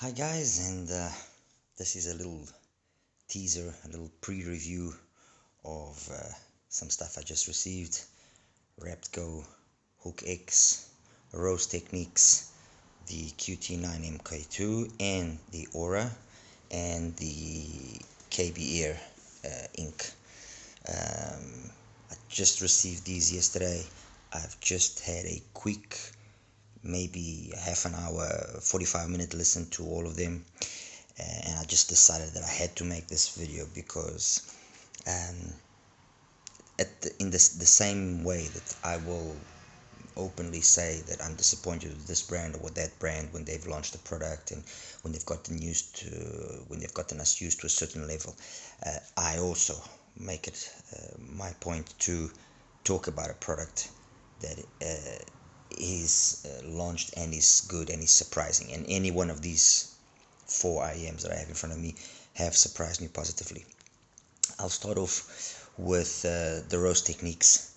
Hi guys, and this is a little teaser, a little pre-review of some stuff I just received. RAPTGO, Hook X, Rose Techniques, the QT-9 Mk2, and the Aura, and the KBEar ink. I just received these yesterday. I've just had a quick, maybe half an hour, 45-minute listen to all of them, and I just decided that I had to make this video because in the same way that I will openly say that I'm disappointed with this brand or with that brand when they've launched a product and when they've gotten us used to a certain level, I also make it my point to talk about a product that is launched and is good and is surprising, and any one of these four IEMs that I have in front of me have surprised me positively. I'll start off with the Rose Techniques,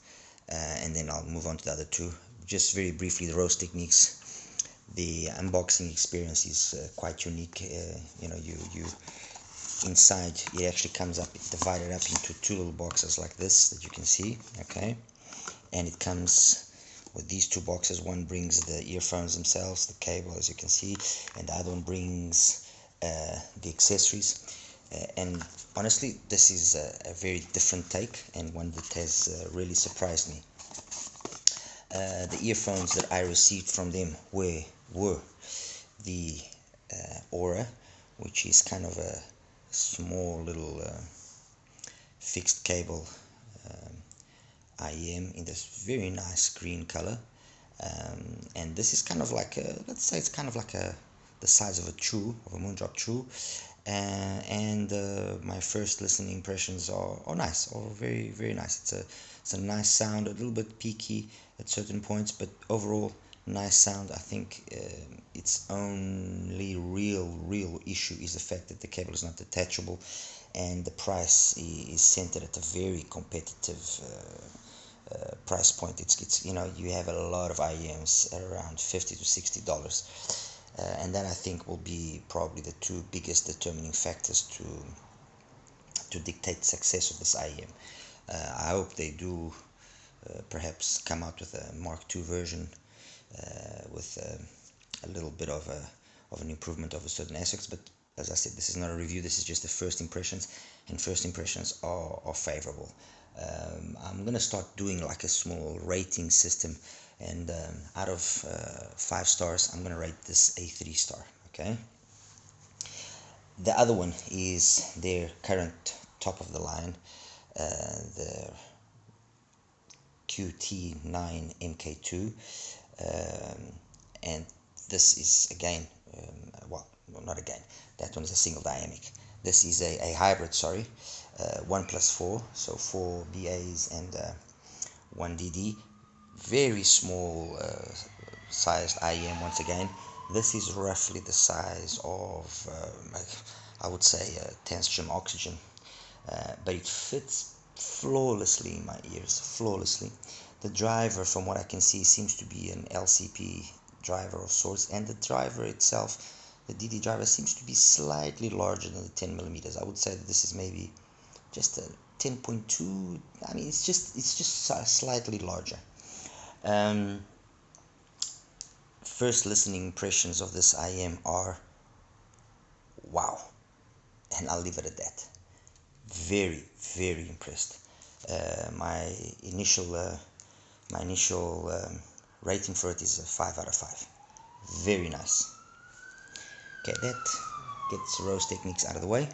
and then I'll move on to the other two. Just very briefly, the Rose Techniques, the unboxing experience is quite unique. You inside, it actually comes up divided up into two little boxes like this that you can see, okay, and it comes with these two boxes. One brings the earphones themselves, the cable, as you can see, and the other one brings the accessories. And honestly, this is a very different take, and one that has really surprised me. The earphones that I received from them were the Aura, which is kind of a small little fixed cable IEM in this very nice green color, and this is kind of like let's say it's kind of like the size of a chew, of a moondrop chew, and my first listening impressions are nice, or very nice. It's a nice sound, a little bit peaky at certain points, but overall nice sound. I think its only real issue is the fact that the cable is not detachable, and the price is centered at a very competitive price point. It's you have a lot of IEMs at around $50 to $60, and that I think will be probably the two biggest determining factors to dictate success of this IEM. I hope they do perhaps come out with a Mark II version with a little bit of an improvement over certain aspects, but as I said, this is not a review, this is just the first impressions, and first impressions are favorable. I'm gonna start doing like a small rating system, and out of 5 stars, I'm gonna rate this a 3 star. Okay. The other one is their current top of the line, the QT-9 Mk2, and this is again, well, not again, that one is a single dynamic. This is a hybrid, sorry, 1+4, so 4 BAs and 1 DD. Very small sized IEM once again. This is roughly the size of, I would say, 10th oxygen, but it fits flawlessly in my ears, flawlessly. The driver, from what I can see, seems to be an LCP driver of sorts, and the driver itself, the DD driver, seems to be slightly larger than the 10 millimeters. I would say that this is maybe just a 10.2. I mean, it's just slightly larger. First listening impressions of this IEM are wow, and I'll leave it at that. Very impressed. My initial rating for it is a 5 out of 5. Very nice. Okay, that gets Rose Techniques out of the way.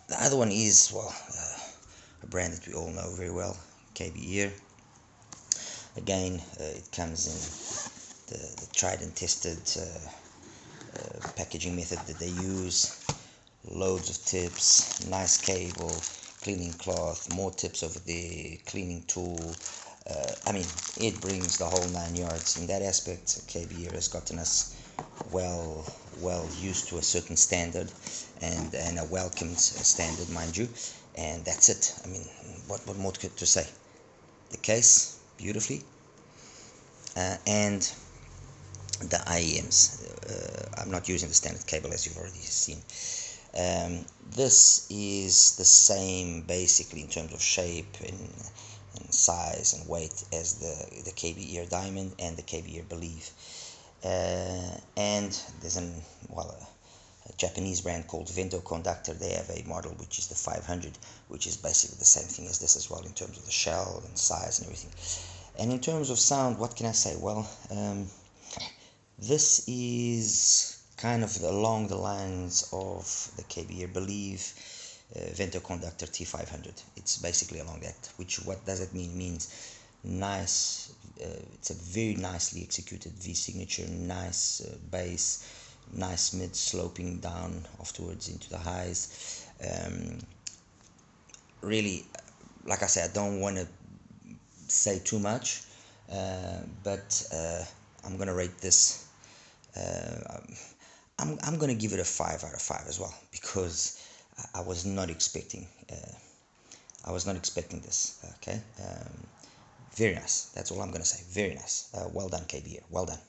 The other one is, well, a brand that we all know very well, KBEar. Again, it comes in the tried and tested packaging method that they use. Loads of tips, nice cable, cleaning cloth, more tips over the cleaning tool. I mean, it brings the whole 9 yards. In that aspect, KBEar has gotten us well used to a certain standard, and a welcomed standard, mind you, and that's it. I mean, what more to say? The case, beautifully, and the IEMs. I'm not using the standard cable as you've already seen. This is the same basically in terms of shape and size and weight as the KBEar Diamond and the KBEar Believe. And there's a Japanese brand called Vento Conductor. They have a model which is the 500, which is basically the same thing as this as well in terms of the shell and size and everything. And in terms of sound, what can I say? Well, this is kind of along the lines of the KBEar Believe Vento Conductor T500. It's basically along that. What does it mean? It means nice. It's a very nicely executed V signature, nice bass, nice mid sloping down afterwards into the highs. Really, like I said, I don't want to say too much, but I'm gonna rate this. I'm gonna give it a 5 out of 5 as well, because I was not expecting this. Okay, very nice. That's all I'm gonna say. Very nice. Well done, KBEar. Well done.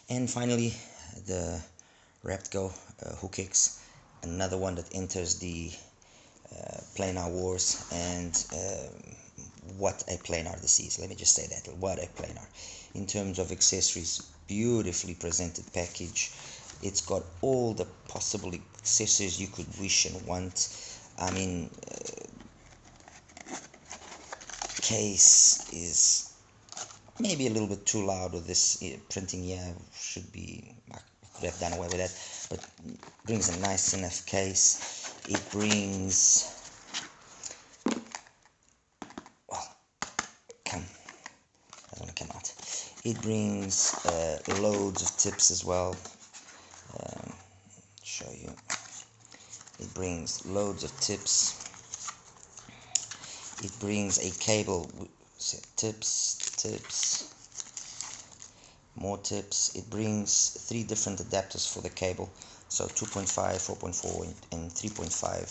And finally, the RAPTGO Hook X, another one that enters the planar wars. And what a planar this is. Let me just say that. What a planar. In terms of accessories, beautifully presented package. It's got all the possible accessories you could wish and want. I mean, case is maybe a little bit too loud with this printing here. Should be, I could have done away with that, but brings a nice enough case. It brings, well, doesn't want to come out. It brings loads of tips as well. Show you. It brings loads of tips. It brings a cable, tips, more tips. It brings 3 different adapters for the cable, so 2.5, 4.4, and 3.5.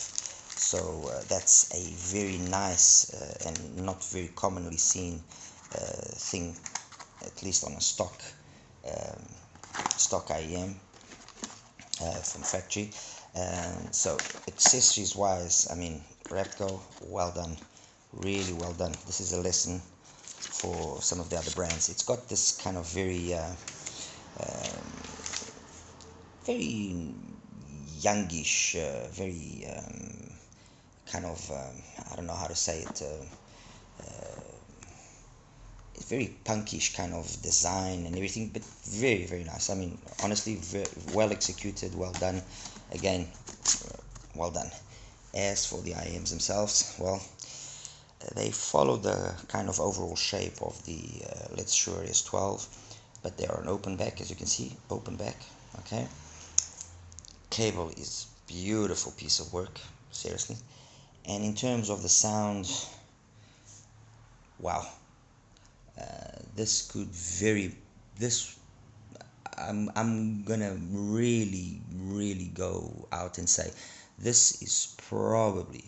So that's a very nice and not very commonly seen thing, at least on a stock IEM from factory. So accessories wise, I mean, RAPTGO, well done, really well done. This is a lesson for some of the other brands. It's got this kind of very very youngish, very kind of I don't know how to say it, it's very punkish kind of design and everything, but very, very nice. I mean, honestly, very well executed, well done. Again, well done. As for the IEMs themselves, well, they follow the kind of overall shape of the Let's Shure S12, but they are an open back, as you can see, open back. Okay, cable is beautiful piece of work, seriously. And in terms of the sound, wow, I'm gonna really go out and say this is probably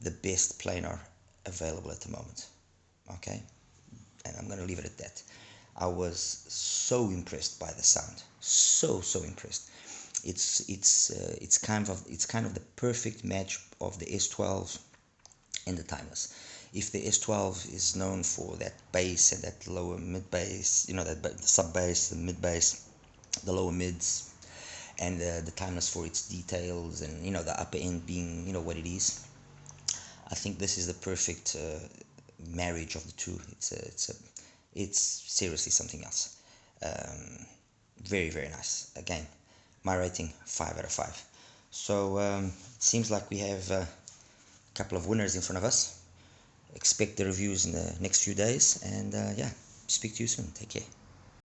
the best planar available at the moment. Okay, and I'm gonna leave it at that. I was so impressed by the sound, so impressed. It's kind of the perfect match of the S12 and the Timeless. If the S12 is known for that bass and that lower mid bass, you know, the sub bass, the mid bass, the lower mids, and the Timeless for its details, and you know, the upper end being, you know, what it is. I think this is the perfect marriage of the two. It's seriously something else. Very nice. Again, my rating 5 out of 5. So it seems like we have a couple of winners in front of us. Expect the reviews in the next few days, and yeah, speak to you soon. Take care.